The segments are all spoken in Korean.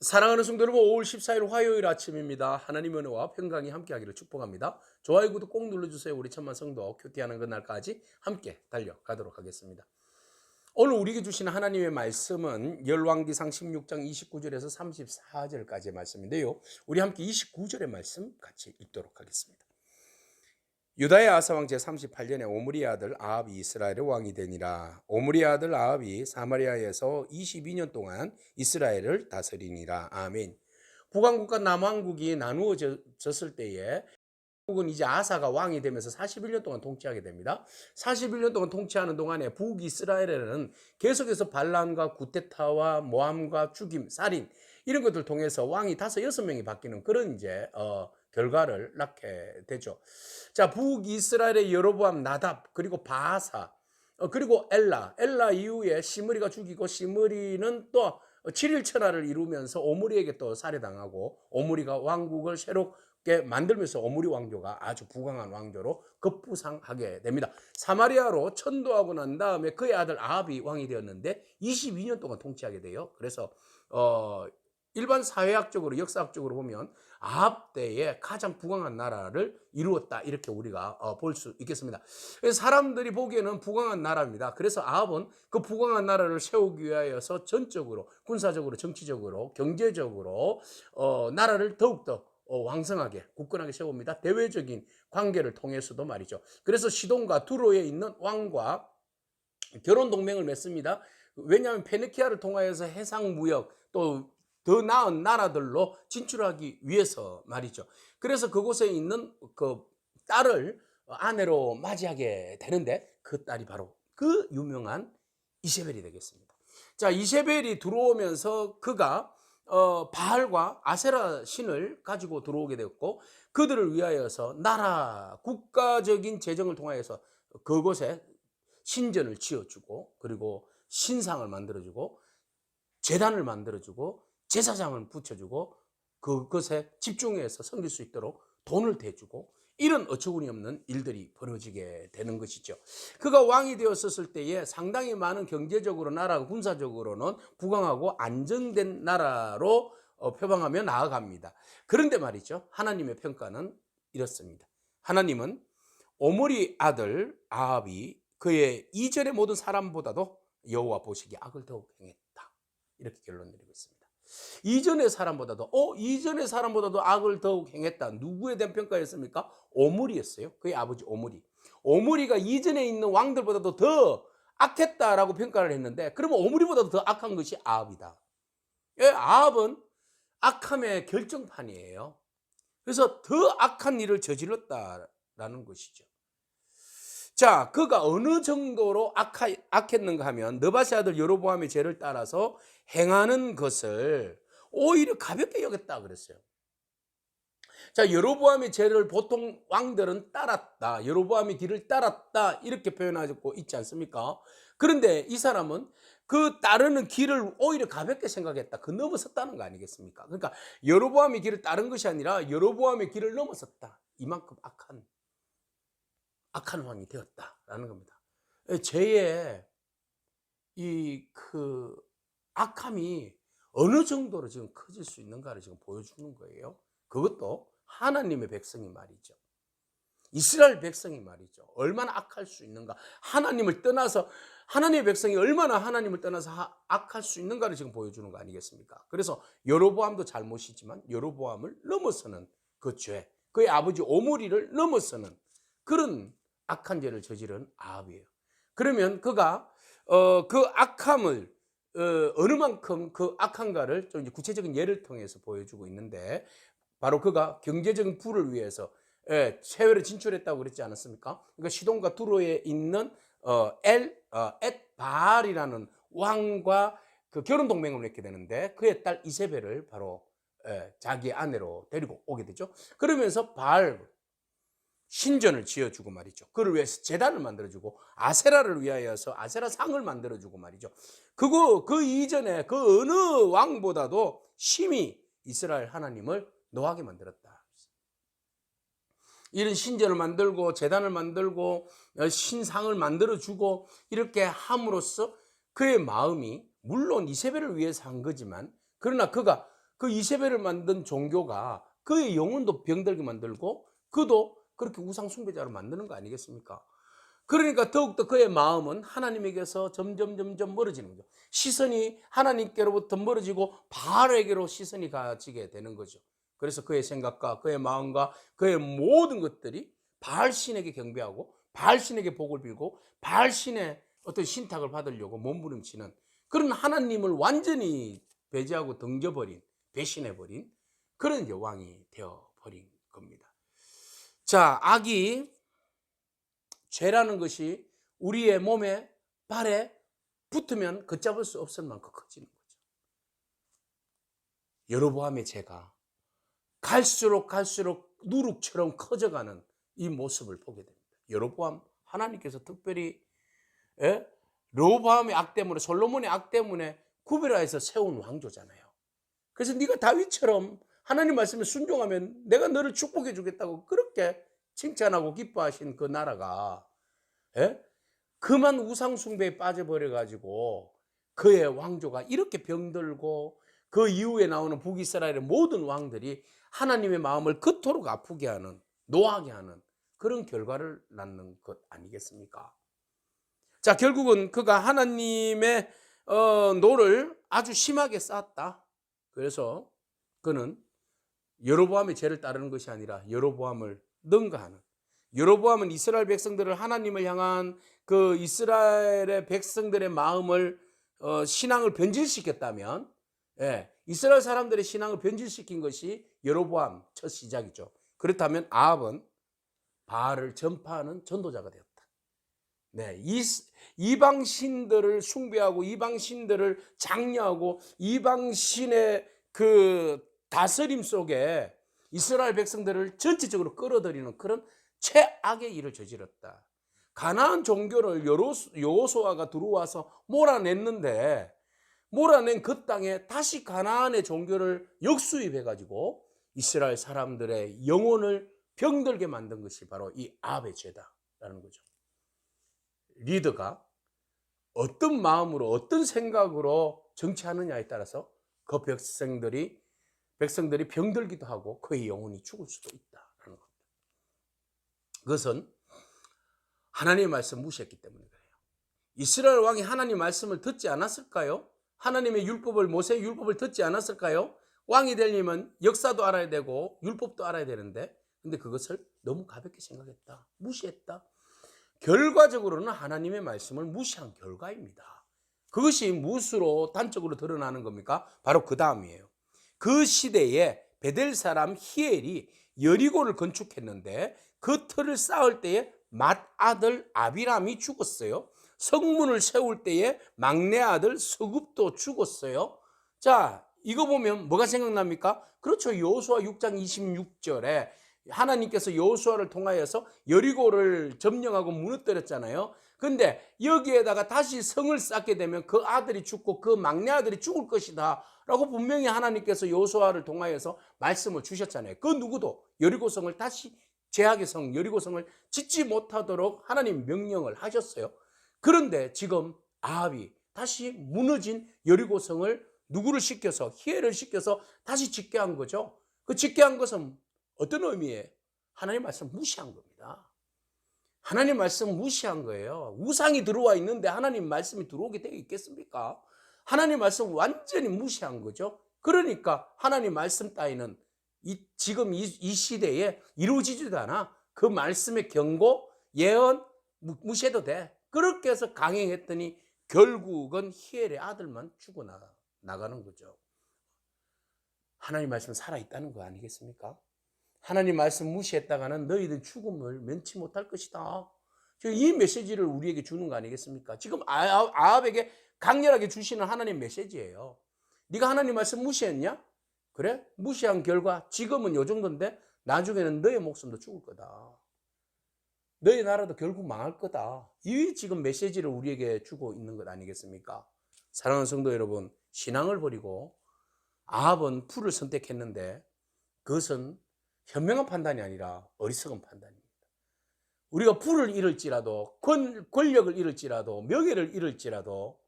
사랑하는 성도 여러분, 5월 14일 화요일 아침입니다. 하나님의 은혜와 평강이 함께하기를 축복합니다. 좋아요, 구독 꼭 눌러주세요. 우리 천만 성도 큐티하는 그날까지 함께 달려가도록 하겠습니다. 오늘 우리에게 주신 하나님의 말씀은 열왕기상 16장 29절에서 34절까지의 말씀인데요. 우리 함께 29절의 말씀 같이 읽도록 하겠습니다. 유다의 아사왕 제38년에 오므리의 아들 아합이 이스라엘의 왕이 되니라. 오므리의 아들 아합이 사마리아에서 22년 동안 이스라엘을 다스리니라. 아멘. 북왕국과 남왕국이 나누어졌을 때에 북은 이제 아사가 왕이 되면서 41년 동안 통치하게 됩니다. 41년 동안 통치하는 동안에 북이스라엘에는 계속해서 반란과 구테타와 모함과 죽임, 살인 이런 것들 통해서 왕이 5, 6명이 바뀌는 그런 이제 결과를 낳게 되죠. 자, 북이스라엘의 여로보암, 나답, 그리고 바사, 그리고 엘라 이후에 시므리가 죽이고 시므리는 또 7일 천하를 이루면서 오므리에게 또 살해당하고 오므리가 왕국을 새롭게 만들면서 오므리 왕조가 아주 부강한 왕조로 급부상하게 됩니다. 사마리아로 천도하고 난 다음에 그의 아들 아합이 왕이 되었는데 22년 동안 통치하게 돼요. 그래서 일반 사회학적으로 역사학적으로 보면 아합 때에 가장 부강한 나라를 이루었다 이렇게 우리가 볼 수 있겠습니다. 사람들이 보기에는 부강한 나라입니다. 그래서 아합은 그 부강한 나라를 세우기 위하여서 전적으로 군사적으로 정치적으로 경제적으로 나라를 더욱더 왕성하게 굳건하게 세웁니다. 대외적인 관계를 통해서도 말이죠. 그래서 시돈과 두로에 있는 왕과 결혼 동맹을 맺습니다. 왜냐하면 페니키아를 통하여서 해상 무역 또 더 나은 나라들로 진출하기 위해서 말이죠. 그래서 그곳에 있는 그 딸을 아내로 맞이하게 되는데 그 딸이 바로 그 유명한 이세벨이 되겠습니다. 자, 이세벨이 들어오면서 그가 바알과 아세라 신을 가지고 들어오게 되었고 그들을 위하여서 나라 국가적인 재정을 통하여서 그곳에 신전을 지어주고 그리고 신상을 만들어주고 제단을 만들어주고 제사장을 붙여주고 그것에 집중해서 섬길 수 있도록 돈을 대주고 이런 어처구니 없는 일들이 벌어지게 되는 것이죠. 그가 왕이 되었을 때에 상당히 많은 경제적으로 나라 군사적으로는 부강하고 안정된 나라로 표방하며 나아갑니다. 그런데 말이죠. 하나님의 평가는 이렇습니다. 하나님은 오므리 아들 아합이 그의 이전의 모든 사람보다도 여호와 보시기에 악을 더욱 행했다. 이렇게 결론 내리고 있습니다. 이전의 사람보다도 악을 더욱 행했다. 누구에 대한 평가였습니까? 오므리였어요. 그의 아버지 오므리. 오므리가 이전에 있는 왕들보다도 더 악했다라고 평가를 했는데 그러면 오므리보다도 더 악한 것이 아합이다. 아합은 악함의 결정판이에요. 그래서 더 악한 일을 저질렀다라는 것이죠. 자, 그가 어느 정도로 악했는가 하면 느바시 아들 여로보암의 죄를 따라서 행하는 것을 오히려 가볍게 여겼다 그랬어요. 자, 여로보암의 죄를 보통 왕들은 따랐다. 여로보암의 길을 따랐다. 이렇게 표현하고 있지 않습니까? 그런데 이 사람은 그 따르는 길을 오히려 가볍게 생각했다. 그 넘어섰다는 거 아니겠습니까? 그러니까 여로보암의 길을 따른 것이 아니라 여로보암의 길을 넘어섰다. 이만큼 악한 왕이 되었다라는 겁니다. 죄의 그 악함이 어느 정도로 지금 커질 수 있는가를 지금 보여주는 거예요. 그것도 하나님의 백성이 말이죠. 이스라엘 백성이 말이죠. 얼마나 악할 수 있는가. 하나님을 떠나서 하나님의 백성이 얼마나 하나님을 떠나서 악할 수 있는가를 지금 보여주는 거 아니겠습니까? 그래서 여로보암도 잘못이지만 여로보암을 넘어서는 그 죄, 그의 아버지 오므리를 넘어서는 그런 악한 죄를 저지른 아합이에요. 그러면 그가 그 악함을 어느 만큼 그 악한가를 좀 이제 구체적인 예를 통해서 보여주고 있는데 바로 그가 경제적인 부를 위해서 세월에 진출했다고 그랬지 않았습니까? 그러니까 시돈과 두로에 있는 엣바알이라는 왕과 그 결혼 동맹을 맺게 되는데 그의 딸 이세벨을 바로 자기의 아내로 데리고 오게 되죠. 그러면서 바알 신전을 지어주고 말이죠. 그를 위해서 제단을 만들어주고 아세라를 위하여서 아세라 상을 만들어주고 말이죠. 그 이전에 그 어느 왕보다도 심히 이스라엘 하나님을 노하게 만들었다. 이런 신전을 만들고 제단을 만들고 신상을 만들어주고 이렇게 함으로써 그의 마음이 물론 이세벨을 위해서 한 거지만 그러나 그가 그 이세벨을 만든 종교가 그의 영혼도 병들게 만들고 그도 그렇게 우상 숭배자로 만드는 거 아니겠습니까? 그러니까 더욱더 그의 마음은 하나님에게서 점점 멀어지는 거죠. 시선이 하나님께로부터 멀어지고 바알에게로 시선이 가지게 되는 거죠. 그래서 그의 생각과 그의 마음과 그의 모든 것들이 바알신에게 경배하고 바알신에게 복을 빌고 바알신의 어떤 신탁을 받으려고 몸부림치는 그런 하나님을 완전히 배제하고 던져버린, 배신해버린 그런 이제 왕이 되어버린 겁니다. 자, 악이, 죄라는 것이 우리의 몸에, 발에 붙으면 걷잡을 수 없을 만큼 커지는 거죠. 여로보암의 죄가 갈수록 누룩처럼 커져가는 이 모습을 보게 됩니다. 여로보암, 하나님께서 특별히 르호보암의 악 때문에, 솔로몬의 악 때문에 구별하여서 세운 왕조잖아요. 그래서 네가 다윗처럼 하나님 말씀에 순종하면 내가 너를 축복해 주겠다고 그렇게 칭찬하고 기뻐하신 그 나라가 그만 우상 숭배에 빠져버려 가지고 그의 왕조가 이렇게 병들고 그 이후에 나오는 북이스라엘의 모든 왕들이 하나님의 마음을 그토록 아프게 하는, 노하게 하는 그런 결과를 낳는 것 아니겠습니까? 자, 결국은 그가 하나님의 노를 아주 심하게 쌓았다. 그래서 그는 여로보암의 죄를 따르는 것이 아니라 여로보암을 능가하는, 여로보암은 이스라엘 백성들을 하나님을 향한 그 이스라엘의 백성들의 마음을 신앙을 변질시켰다면, 이스라엘 사람들의 신앙을 변질시킨 것이 여로보암 첫 시작이죠. 그렇다면 아합은 바알을 전파하는 전도자가 되었다. 네, 이방 신들을 숭배하고 이방 신들을 장려하고 이방 신의 그 다스림 속에 이스라엘 백성들을 전체적으로 끌어들이는 그런 최악의 일을 저질렀다. 가나안 종교를 여호수아가 들어와서 몰아냈는데, 몰아낸 그 땅에 다시 가나안의 종교를 역수입해 가지고 이스라엘 사람들의 영혼을 병들게 만든 것이 바로 이 아합의 죄다라는 거죠. 리더가 어떤 마음으로 어떤 생각으로 정치하느냐에 따라서 그 백성들이 병들기도 하고 그의 영혼이 죽을 수도 있다라는 겁니다. 그것은 하나님의 말씀을 무시했기 때문에 그래요. 이스라엘 왕이 하나님 말씀을 듣지 않았을까요? 하나님의 율법을, 모세의 율법을 듣지 않았을까요? 왕이 되려면 역사도 알아야 되고 율법도 알아야 되는데, 근데 그것을 너무 가볍게 생각했다, 무시했다. 결과적으로는 하나님의 말씀을 무시한 결과입니다. 그것이 무엇으로 단적으로 드러나는 겁니까? 바로 그 다음이에요. 그 시대에 베델 사람 히엘이 여리고를 건축했는데 그 틀을 쌓을 때에 맏아들 아비람이 죽었어요. 성문을 세울 때에 막내 아들 서굽도 죽었어요. 자, 이거 보면 뭐가 생각납니까? 그렇죠. 여호수아 6장 26절에 하나님께서 여호수아를 통하여서 여리고를 점령하고 무너뜨렸잖아요. 근데 여기에다가 다시 성을 쌓게 되면 그 아들이 죽고 그 막내 아들이 죽을 것이다 라고 분명히 하나님께서 여호수아를 통하여서 말씀을 주셨잖아요. 그 누구도 여리고성을 다시, 제약의 성 여리고성을 짓지 못하도록 하나님 명령을 하셨어요. 그런데 지금 아합이 다시 무너진 여리고성을 누구를 시켜서, 히엘을 시켜서 다시 짓게 한 거죠. 그 짓게 한 것은 어떤 의미예요? 하나님 말씀 무시한 겁니다. 하나님 말씀 무시한 거예요. 우상이 들어와 있는데 하나님 말씀이 들어오게 되어 있겠습니까? 하나님 말씀 완전히 무시한 거죠. 그러니까 하나님 말씀 따위는 지금 이 시대에 이루어지지도 않아. 그 말씀의 경고, 예언 무시해도 돼. 그렇게 해서 강행했더니 결국은 히엘의 아들만 죽어나가는 거죠. 하나님 말씀 살아있다는 거 아니겠습니까? 하나님 말씀 무시했다가는 너희들 죽음을 면치 못할 것이다. 이 메시지를 우리에게 주는 거 아니겠습니까? 지금 아합에게 강렬하게 주시는 하나님 메시지예요. 네가 하나님 말씀 무시했냐? 그래? 무시한 결과 지금은 요 정도인데 나중에는 너의 목숨도 죽을 거다. 너희 나라도 결국 망할 거다. 이 지금 메시지를 우리에게 주고 있는 것 아니겠습니까? 사랑하는 성도 여러분, 신앙을 버리고 아합은 풀을 선택했는데 그것은 현명한 판단이 아니라 어리석은 판단입니다. 우리가 풀을 잃을지라도, 권력을 잃을지라도, 명예를 잃을지라도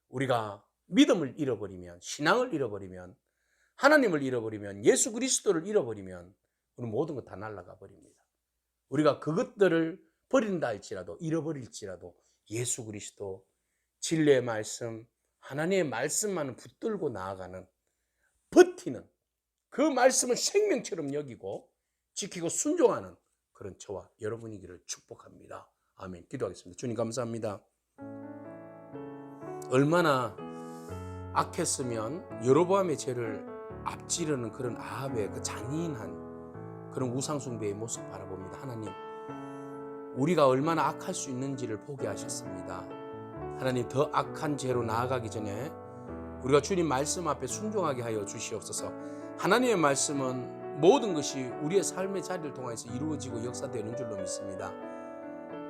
우리가 믿음을 잃어버리면, 신앙을 잃어버리면 하나님을 잃어버리면, 예수 그리스도를 잃어버리면 우리는 모든 것 다 날아가 버립니다. 우리가 그것들을 버린다 할지라도, 잃어버릴지라도 예수 그리스도, 진리의 말씀, 하나님의 말씀만을 붙들고 나아가는, 버티는, 그 말씀을 생명처럼 여기고 지키고 순종하는 그런 저와 여러분이기를 축복합니다. 아멘. 기도하겠습니다. 주님 감사합니다. 얼마나 악했으면 여로보암의 죄를 앞지르는 그런 아합의 그 잔인한 그런 우상숭배의 모습 바라봅니다. 하나님, 우리가 얼마나 악할 수 있는지를 보게 하셨습니다. 하나님, 더 악한 죄로 나아가기 전에 우리가 주님 말씀 앞에 순종하게 하여 주시옵소서. 하나님의 말씀은 모든 것이 우리의 삶의 자리를 통해서 이루어지고 역사되는 줄로 믿습니다.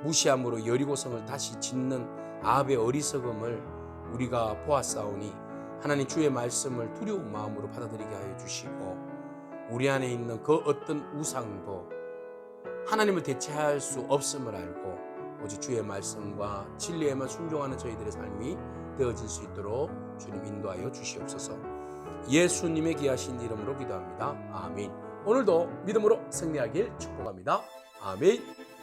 무시함으로 여리고성을 다시 짓는 아합의 어리석음을 우리가 보았사오니 하나님, 주의 말씀을 두려운 마음으로 받아들이게 하여 주시고, 우리 안에 있는 그 어떤 우상도 하나님을 대체할 수 없음을 알고 오직 주의 말씀과 진리에만 순종하는 저희들의 삶이 되어질 수 있도록 주님 인도하여 주시옵소서. 예수님의 귀하신 이름으로 기도합니다. 아멘. 오늘도 믿음으로 승리하길 축복합니다. 아멘.